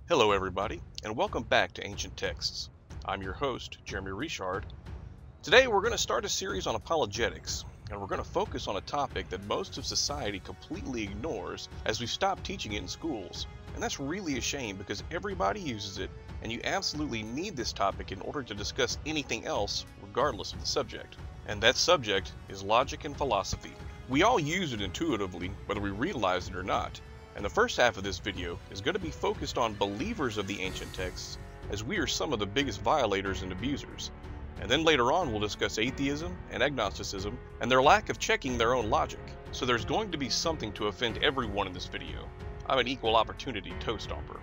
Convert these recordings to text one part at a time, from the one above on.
Hello everybody, and welcome back to Ancient Texts. I'm your host, Jeremy Richard. Today we're going to start a series on apologetics, and we're going to focus on a topic that most of society completely ignores as we've stopped teaching it in schools. And that's really a shame because everybody uses it, and you absolutely need this topic in order to discuss anything else, regardless of the subject. And that subject is logic and philosophy. We all use it intuitively, whether we realize it or not. And the first half of this video is going to be focused on believers of the ancient texts, as we are some of the biggest violators and abusers. And then later on we'll discuss atheism and agnosticism and their lack of checking their own logic. So there's going to be something to offend everyone in this video. I'm an equal opportunity toe stomper.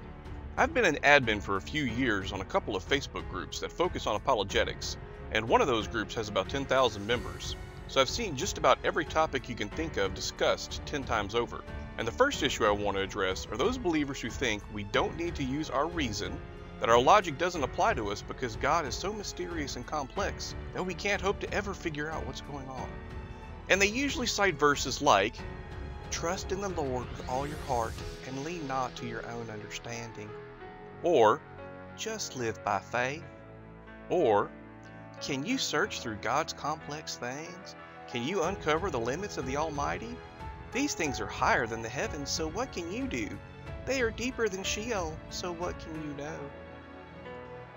I've been an admin for a few years on a couple of Facebook groups that focus on apologetics, and one of those groups has about 10,000 members. So I've seen just about every topic you can think of discussed 10 times over. And the first issue I want to address are those believers who think we don't need to use our reason, that our logic doesn't apply to us because God is so mysterious and complex that we can't hope to ever figure out what's going on. And they usually cite verses like, "Trust in the Lord with all your heart and lean not to your own understanding," or "Just live by faith," or "Can you search through God's complex things? Can you uncover the limits of the Almighty? These things are higher than the heavens, so what can you do? They are deeper than Sheol, so what can you know?"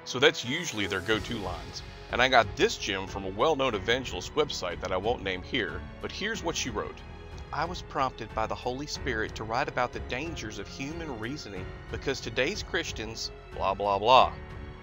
So that's usually their go-to lines. And I got this gem from a well-known evangelist website that I won't name here, but here's what she wrote. "I was prompted by the Holy Spirit to write about the dangers of human reasoning because today's Christians, blah blah blah."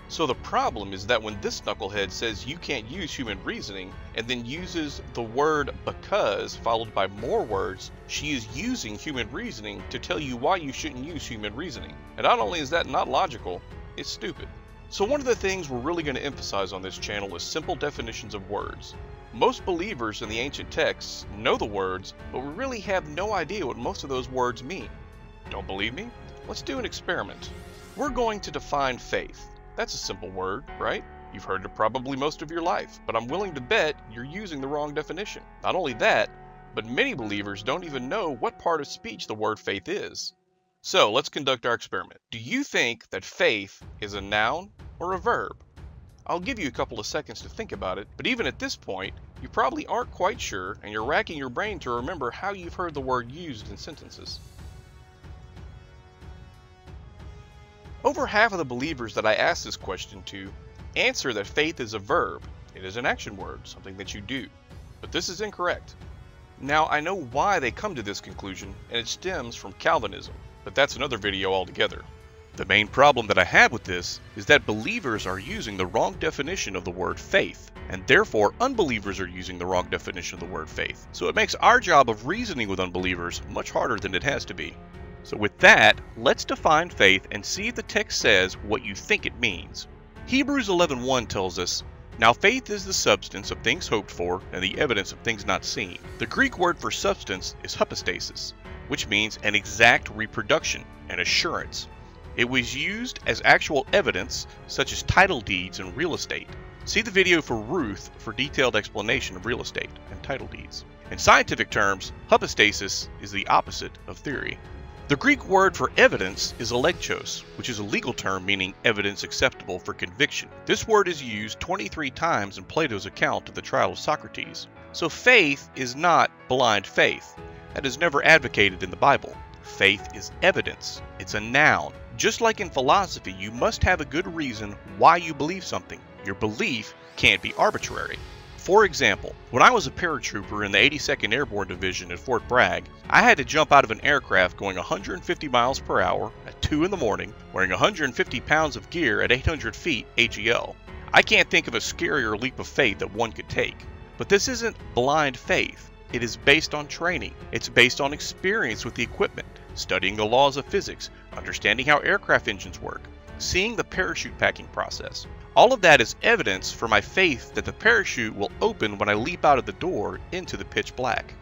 So the problem is that when this knucklehead says you can't use human reasoning and then uses the word "because" followed by more words, she is using human reasoning to tell you why you shouldn't use human reasoning. And not only is that not logical, it's stupid. So one of the things we're really going to emphasize on this channel is simple definitions of words. Most believers in the ancient texts know the words, but we really have no idea what most of those words mean. Don't believe me? Let's do an experiment. We're going to define faith. That's a simple word, right? You've heard it probably most of your life, but I'm willing to bet you're using the wrong definition. Not only that, but many believers don't even know what part of speech the word faith is. So let's conduct our experiment. Do you think that faith is a noun or a verb? I'll give you a couple of seconds to think about it, but even at this point, you probably aren't quite sure and you're racking your brain to remember how you've heard the word used in sentences. Over half of the believers that I asked this question to answer that faith is a verb. It is an action word, something that you do. But this is incorrect. Now, I know why they come to this conclusion, and it stems from Calvinism, but that's another video altogether. The main problem that I have with this is that believers are using the wrong definition of the word faith, and therefore unbelievers are using the wrong definition of the word faith. So it makes our job of reasoning with unbelievers much harder than it has to be. So with that, let's define faith and see if the text says what you think it means. Hebrews 11:1 tells us, "Now faith is the substance of things hoped for and the evidence of things not seen." The Greek word for substance is hypostasis, which means an exact reproduction, an assurance. It was used as actual evidence, such as title deeds and real estate. See the video for Ruth for detailed explanation of real estate and title deeds. In scientific terms, hypostasis is the opposite of theory. The Greek word for evidence is elegchos, which is a legal term meaning evidence acceptable for conviction. This word is used 23 times in Plato's account of the trial of Socrates. So faith is not blind faith. That is never advocated in the Bible. Faith is evidence. It's a noun. Just like in philosophy, you must have a good reason why you believe something. Your belief can't be arbitrary. For example, when I was a paratrooper in the 82nd Airborne Division at Fort Bragg, I had to jump out of an aircraft going 150 miles per hour at 2 in the morning, wearing 150 pounds of gear at 800 feet AGL. I can't think of a scarier leap of faith that one could take. But this isn't blind faith. It is based on training. It's based on experience with the equipment, studying the laws of physics, understanding how aircraft engines work, seeing the parachute packing process. All of that is evidence for my faith that the parachute will open when I leap out of the door into the pitch black.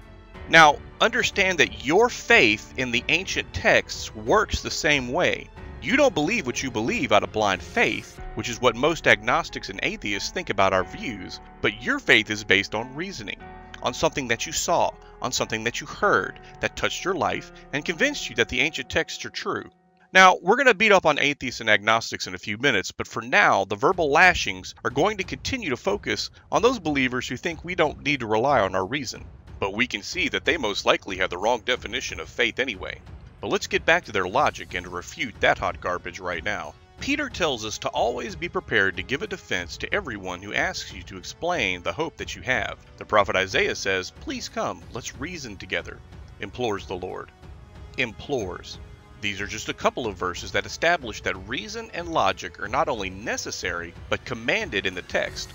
Now, understand that your faith in the ancient texts works the same way. You don't believe what you believe out of blind faith, which is what most agnostics and atheists think about our views, but your faith is based on reasoning, on something that you saw, on something that you heard, that touched your life and convinced you that the ancient texts are true. Now, we're going to beat up on atheists and agnostics in a few minutes, but for now, the verbal lashings are going to continue to focus on those believers who think we don't need to rely on our reason. But we can see that they most likely have the wrong definition of faith anyway. But let's get back to their logic and refute that hot garbage right now. Peter tells us to always be prepared to give a defense to everyone who asks you to explain the hope that you have. The prophet Isaiah says, "Please come, let's reason together," implores the Lord. Implores. These are just a couple of verses that establish that reason and logic are not only necessary, but commanded in the text.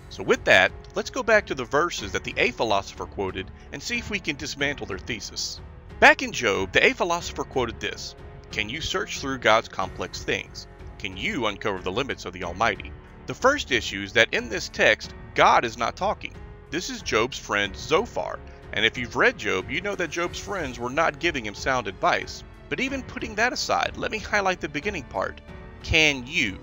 So with that, let's go back to the verses that the A philosopher quoted and see if we can dismantle their thesis. Back in Job, the A philosopher quoted this: "Can you search through God's complex things? Can you uncover the limits of the Almighty?" The first issue is that in this text, God is not talking. This is Job's friend Zophar, and if you've read Job, you know that Job's friends were not giving him sound advice. But even putting that aside, let me highlight the beginning part. Can you?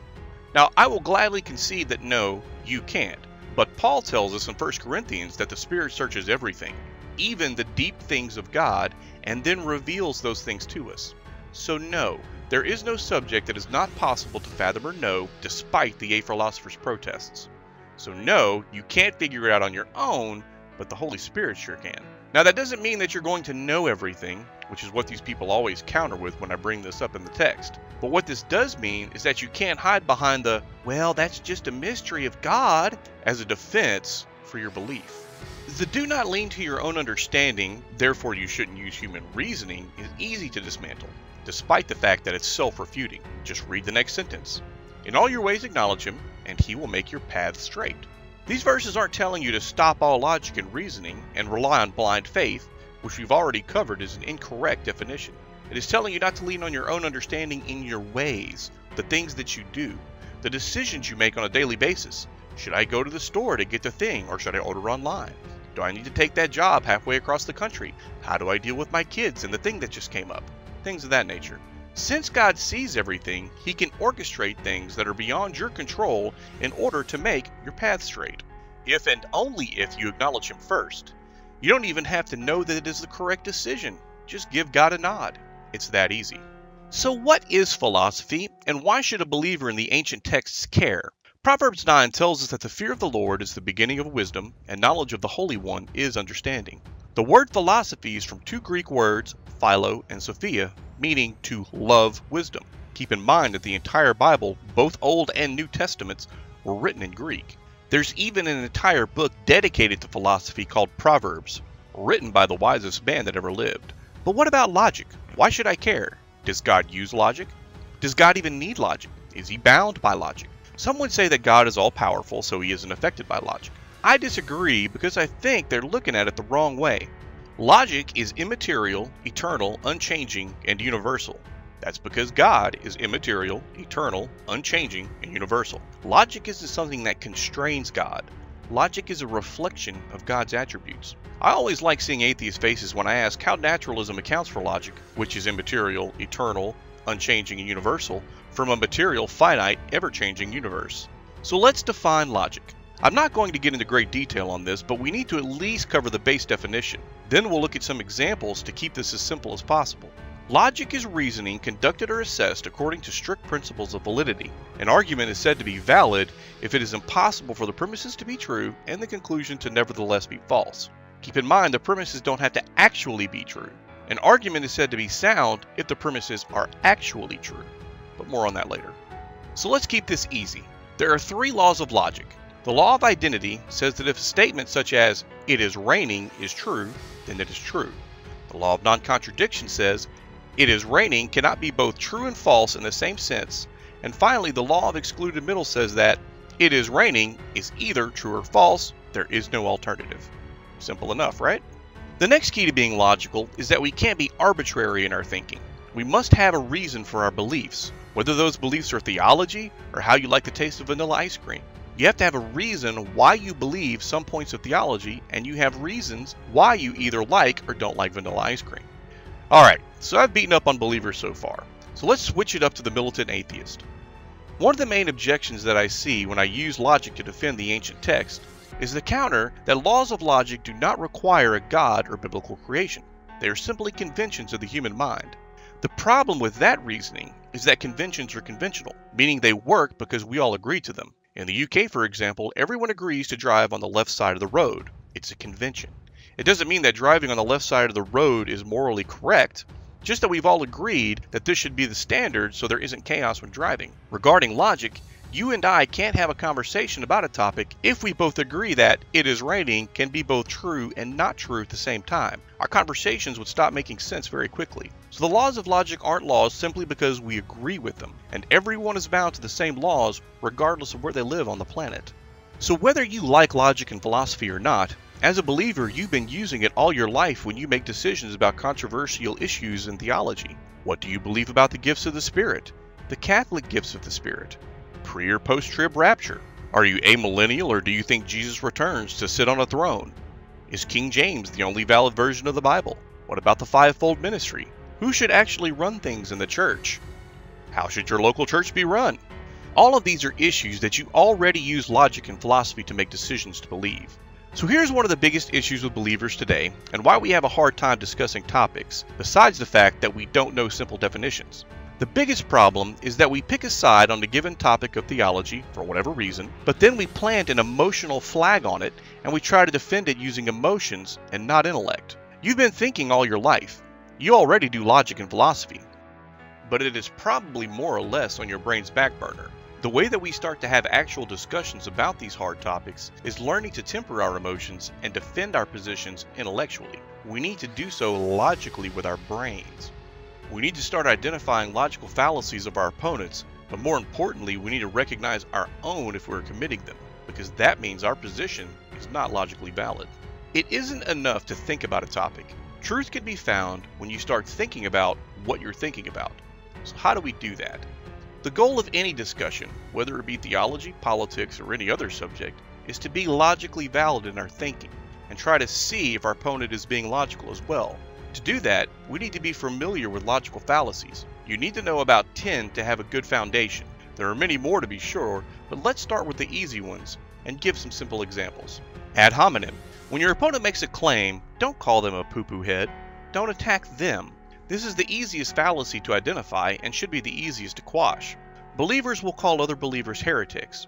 Now, I will gladly concede that no, you can't. But Paul tells us in 1 Corinthians that the Spirit searches everything, even the deep things of God, and then reveals those things to us. So no, there is no subject that is not possible to fathom or know, despite the A philosopher's protests. So no, you can't figure it out on your own, but the Holy Spirit sure can. Now, that doesn't mean that you're going to know everything, which is what these people always counter with when I bring this up in the text. But what this does mean is that you can't hide behind the, "well, that's just a mystery of God," as a defense for your belief. The "do not lean to your own understanding, therefore you shouldn't use human reasoning" is easy to dismantle, despite the fact that it's self-refuting. Just read the next sentence. "In all your ways acknowledge him, and he will make your paths straight." These verses aren't telling you to stop all logic and reasoning and rely on blind faith, which we've already covered is an incorrect definition. It is telling you not to lean on your own understanding in your ways, the things that you do, the decisions you make on a daily basis. Should I go to the store to get the thing, or should I order online? Do I need to take that job halfway across the country? How do I deal with my kids and the thing that just came up? Things of that nature. Since God sees everything, he can orchestrate things that are beyond your control in order to make your path straight. If and only if you acknowledge him first. You don't even have to know that it is the correct decision. Just give God a nod. It's that easy. So what is philosophy, and why should a believer in the ancient texts care? Proverbs 9 tells us that the fear of the Lord is the beginning of wisdom, and knowledge of the Holy One is understanding. The word philosophy is from two Greek words, philo and sophia, meaning to love wisdom. Keep in mind that the entire Bible, both Old and New Testaments, were written in Greek. There's even an entire book dedicated to philosophy called Proverbs, written by the wisest man that ever lived. But what about logic? Why should I care? Does God use logic? Does God even need logic? Is he bound by logic? Some would say that God is all-powerful, so he isn't affected by logic. I disagree because I think they're looking at it the wrong way. Logic is immaterial, eternal, unchanging, and universal. That's because God is immaterial, eternal, unchanging, and universal. Logic isn't something that constrains God. Logic is a reflection of God's attributes. I always like seeing atheist faces when I ask how naturalism accounts for logic, which is immaterial, eternal, unchanging, and universal, from a material, finite, ever-changing universe. So let's define logic. I'm not going to get into great detail on this, but we need to at least cover the base definition. Then we'll look at some examples to keep this as simple as possible. Logic is reasoning conducted or assessed according to strict principles of validity. An argument is said to be valid if it is impossible for the premises to be true and the conclusion to nevertheless be false. Keep in mind the premises don't have to actually be true. An argument is said to be sound if the premises are actually true. But more on that later. So let's keep this easy. There are three laws of logic. The law of identity says that if a statement such as, "it is raining," is true, then it is true. The law of non-contradiction says, "it is raining" cannot be both true and false in the same sense. And finally, the law of excluded middle says that, "it is raining" is either true or false, there is no alternative. Simple enough, right? The next key to being logical is that we can't be arbitrary in our thinking. We must have a reason for our beliefs, whether those beliefs are theology or how you like the taste of vanilla ice cream. You have to have a reason why you believe some points of theology, and you have reasons why you either like or don't like vanilla ice cream. Alright, so I've beaten up on believers so far. So let's switch it up to the militant atheist. One of the main objections that I see when I use logic to defend the ancient text is the counter that laws of logic do not require a God or biblical creation. They are simply conventions of the human mind. The problem with that reasoning is that conventions are conventional, meaning they work because we all agree to them. In the UK, for example, everyone agrees to drive on the left side of the road. It's a convention. It doesn't mean that driving on the left side of the road is morally correct, just that we've all agreed that this should be the standard so there isn't chaos when driving. Regarding logic, you and I can't have a conversation about a topic if we both agree that "it is raining" can be both true and not true at the same time. Our conversations would stop making sense very quickly. So the laws of logic aren't laws simply because we agree with them, and everyone is bound to the same laws regardless of where they live on the planet. So whether you like logic and philosophy or not, as a believer you've been using it all your life when you make decisions about controversial issues in theology. What do you believe about the gifts of the Spirit? The Catholic gifts of the Spirit? Pre or post-trib rapture? Are you amillennial, or do you think Jesus returns to sit on a throne? Is King James the only valid version of the Bible? What about the fivefold ministry? Who should actually run things in the church? How should your local church be run? All of these are issues that you already use logic and philosophy to make decisions to believe. So here's one of the biggest issues with believers today, and why we have a hard time discussing topics, besides the fact that we don't know simple definitions. The biggest problem is that we pick a side on a given topic of theology for whatever reason, but then we plant an emotional flag on it and we try to defend it using emotions and not intellect. You've been thinking all your life. You already do logic and philosophy, but it is probably more or less on your brain's back burner. The way that we start to have actual discussions about these hard topics is learning to temper our emotions and defend our positions intellectually. We need to do so logically with our brains. We need to start identifying logical fallacies of our opponents, but more importantly, we need to recognize our own if we're committing them, because that means our position is not logically valid. It isn't enough to think about a topic. Truth can be found when you start thinking about what you're thinking about. So how do we do that? The goal of any discussion, whether it be theology, politics, or any other subject, is to be logically valid in our thinking, and try to see if our opponent is being logical as well. To do that, we need to be familiar with logical fallacies. You need to know about 10 to have a good foundation. There are many more to be sure, but let's start with the easy ones and give some simple examples. Ad hominem. When your opponent makes a claim, don't call them a poo-poo head. Don't attack them. This is the easiest fallacy to identify and should be the easiest to quash. Believers will call other believers heretics.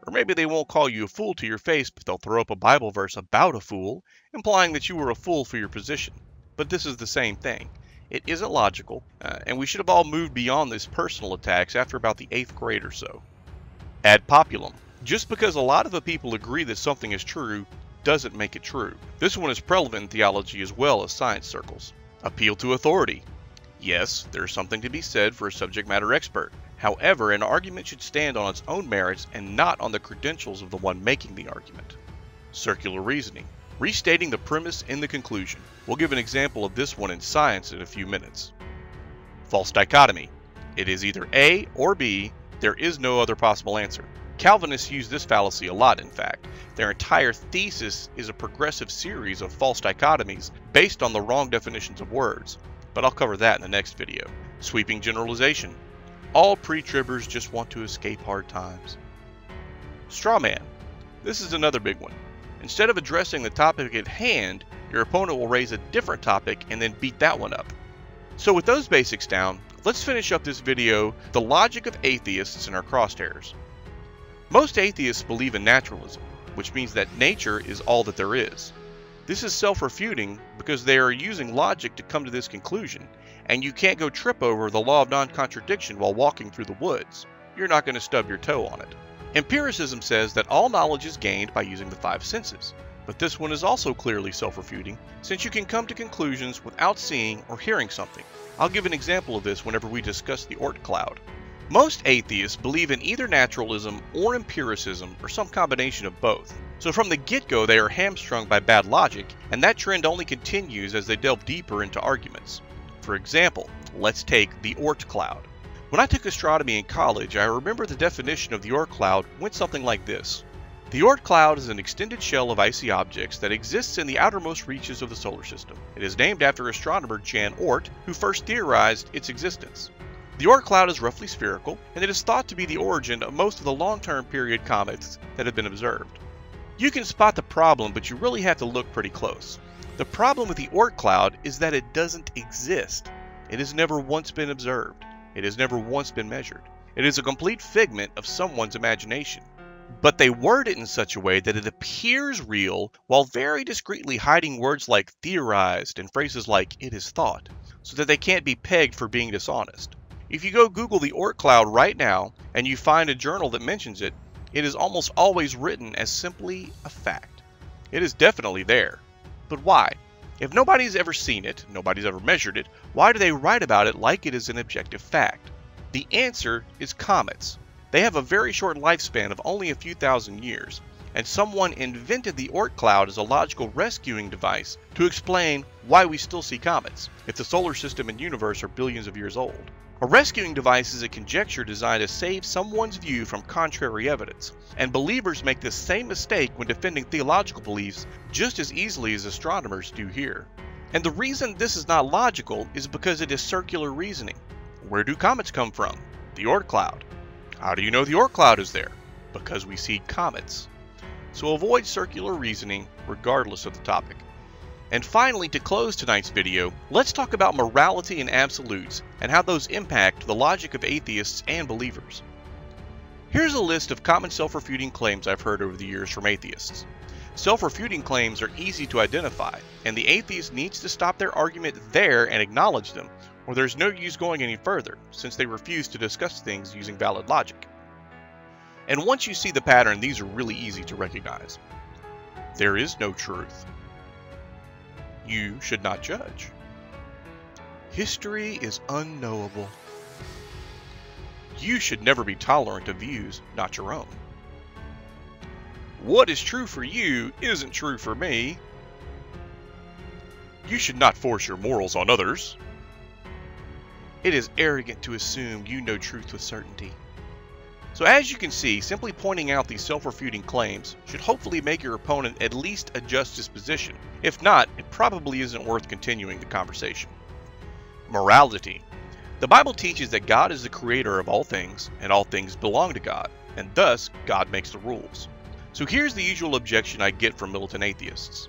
Or maybe they won't call you a fool to your face, but they'll throw up a Bible verse about a fool, implying that you were a fool for your position. But this is the same thing. It isn't logical, and we should have all moved beyond these personal attacks after about the 8th grade or so. Ad populum. Just because a lot of the people agree that something is true doesn't make it true. This one is prevalent in theology as well as science circles. Appeal to authority. Yes, there's something to be said for a subject matter expert. However, an argument should stand on its own merits and not on the credentials of the one making the argument. Circular reasoning. Restating the premise in the conclusion. We'll give an example of this one in science in a few minutes. False dichotomy. It is either A or B. There is no other possible answer. Calvinists use this fallacy a lot, in fact. Their entire thesis is a progressive series of false dichotomies based on the wrong definitions of words, but I'll cover that in the next video. Sweeping generalization. All pre-tribbers just want to escape hard times. Straw man. This is another big one. Instead of addressing the topic at hand, your opponent will raise a different topic and then beat that one up. So with those basics down, let's finish up this video, the logic of atheists and our crosshairs. Most atheists believe in naturalism, which means that nature is all that there is. This is self-refuting because they are using logic to come to this conclusion, and you can't go trip over the law of non-contradiction while walking through the woods. You're not going to stub your toe on it. Empiricism says that all knowledge is gained by using the 5 senses, but this one is also clearly self-refuting, since you can come to conclusions without seeing or hearing something. I'll give an example of this whenever we discuss the Oort cloud. Most atheists believe in either naturalism or empiricism or some combination of both. So from the get-go they are hamstrung by bad logic, and that trend only continues as they delve deeper into arguments. For example, let's take the Oort cloud. When I took astronomy in college, I remember the definition of the Oort cloud went something like this. The Oort cloud is an extended shell of icy objects that exists in the outermost reaches of the solar system. It is named after astronomer Jan Oort, who first theorized its existence. The Oort cloud is roughly spherical, and it is thought to be the origin of most of the long-term period comets that have been observed. You can spot the problem, but you really have to look pretty close. The problem with the Oort cloud is that it doesn't exist. It has never once been observed. It has never once been measured. It is a complete figment of someone's imagination. But they word it in such a way that it appears real while very discreetly hiding words like theorized and phrases like it is thought, so that they can't be pegged for being dishonest. If you go Google the Oort cloud right now and you find a journal that mentions it, it is almost always written as simply a fact. It is definitely there. But why? If nobody's ever seen it, nobody's ever measured it, why do they write about it like it is an objective fact? The answer is comets. They have a very short lifespan of only a few thousand years, and someone invented the Oort cloud as a logical rescuing device to explain why we still see comets, if the solar system and universe are billions of years old. A rescuing device is a conjecture designed to save someone's view from contrary evidence, and believers make this same mistake when defending theological beliefs just as easily as astronomers do here. And the reason this is not logical is because it is circular reasoning. Where do comets come from? The Oort cloud. How do you know the Oort cloud is there? Because we see comets. So avoid circular reasoning regardless of the topic. And finally, to close tonight's video, let's talk about morality and absolutes and how those impact the logic of atheists and believers. Here's a list of common self-refuting claims I've heard over the years from atheists. Self-refuting claims are easy to identify, and the atheist needs to stop their argument there and acknowledge them, or there's no use going any further, since they refuse to discuss things using valid logic. And once you see the pattern, these are really easy to recognize. There is no truth. You should not judge. History is unknowable. You should never be tolerant of views not your own. What is true for you isn't true for me. You should not force your morals on others. It is arrogant to assume you know truth with certainty. So as you can see, simply pointing out these self-refuting claims should hopefully make your opponent at least adjust his position. If not, it probably isn't worth continuing the conversation. Morality. The Bible teaches that God is the creator of all things, and all things belong to God, and thus God makes the rules. So here's the usual objection I get from militant atheists.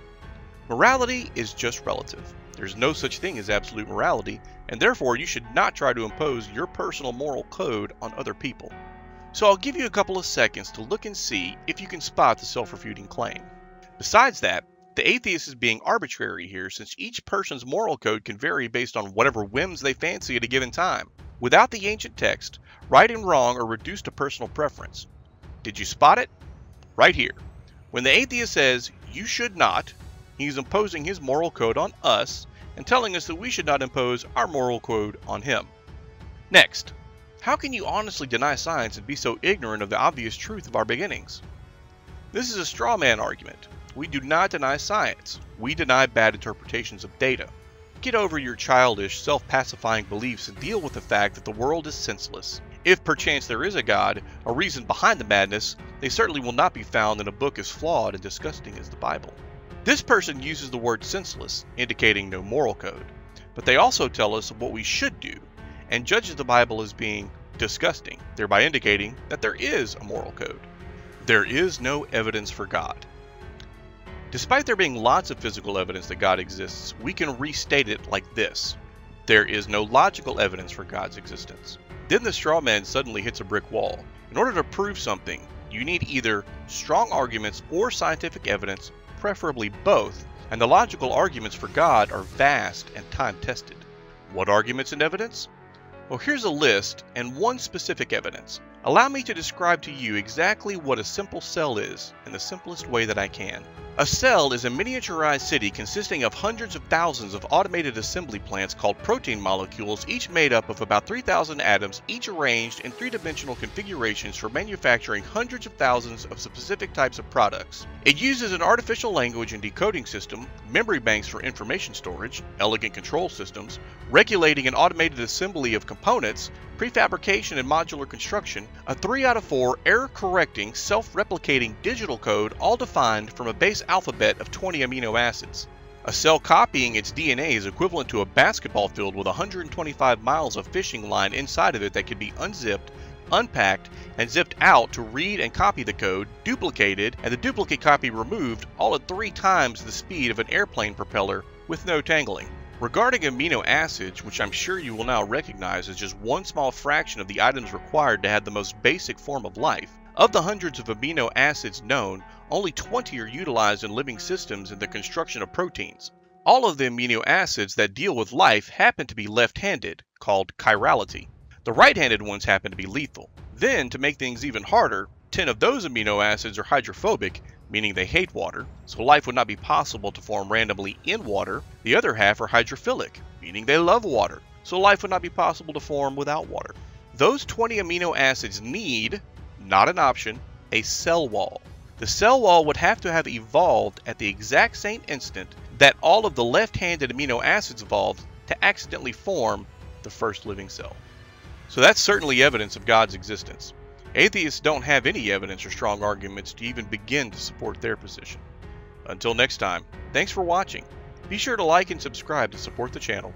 Morality is just relative. There's no such thing as absolute morality, and therefore you should not try to impose your personal moral code on other people. So I'll give you a couple of seconds to look and see if you can spot the self-refuting claim. Besides that, the atheist is being arbitrary here, since each person's moral code can vary based on whatever whims they fancy at a given time. Without the ancient text, right and wrong are reduced to personal preference. Did you spot it? Right here. When the atheist says, "you should not," he's imposing his moral code on us and telling us that we should not impose our moral code on him. Next, how can you honestly deny science and be so ignorant of the obvious truth of our beginnings? This is a straw man argument. We do not deny science. We deny bad interpretations of data. Get over your childish, self-pacifying beliefs and deal with the fact that the world is senseless. If perchance there is a God, a reason behind the madness, they certainly will not be found in a book as flawed and disgusting as the Bible. This person uses the word senseless, indicating no moral code, but they also tell us what we should do, and judges the Bible as being disgusting, thereby indicating that there is a moral code. There is no evidence for God. Despite there being lots of physical evidence that God exists, we can restate it like this. There is no logical evidence for God's existence. Then the straw man suddenly hits a brick wall. In order to prove something, you need either strong arguments or scientific evidence, preferably both, and the logical arguments for God are vast and time-tested. What arguments and evidence? Well, here's a list and one specific evidence. Allow me to describe to you exactly what a simple cell is in the simplest way that I can. A cell is a miniaturized city consisting of hundreds of thousands of automated assembly plants called protein molecules, each made up of about 3,000 atoms, each arranged in three-dimensional configurations for manufacturing hundreds of thousands of specific types of products. It uses an artificial language and decoding system, memory banks for information storage, elegant control systems, regulating and automated assembly of components, prefabrication and modular construction, a 3 out of 4 error-correcting, self-replicating digital code, all defined from a base alphabet of 20 amino acids. A cell copying its DNA is equivalent to a basketball field with 125 miles of fishing line inside of it that can be unzipped, unpacked, and zipped out to read and copy the code, duplicated, and the duplicate copy removed, all at 3 times the speed of an airplane propeller with no tangling. Regarding amino acids, which I'm sure you will now recognize as just one small fraction of the items required to have the most basic form of life, of the hundreds of amino acids known, only 20 are utilized in living systems in the construction of proteins. All of the amino acids that deal with life happen to be left-handed, called chirality. The right-handed ones happen to be lethal. Then, to make things even harder, 10 of those amino acids are hydrophobic, meaning they hate water, so life would not be possible to form randomly in water. The other half are hydrophilic, meaning they love water, so life would not be possible to form without water. Those 20 amino acids need, not an option, a cell wall. The cell wall would have to have evolved at the exact same instant that all of the left-handed amino acids evolved to accidentally form the first living cell. So that's certainly evidence of God's existence. Atheists don't have any evidence or strong arguments to even begin to support their position. Until next time, thanks for watching. Be sure to like and subscribe to support the channel.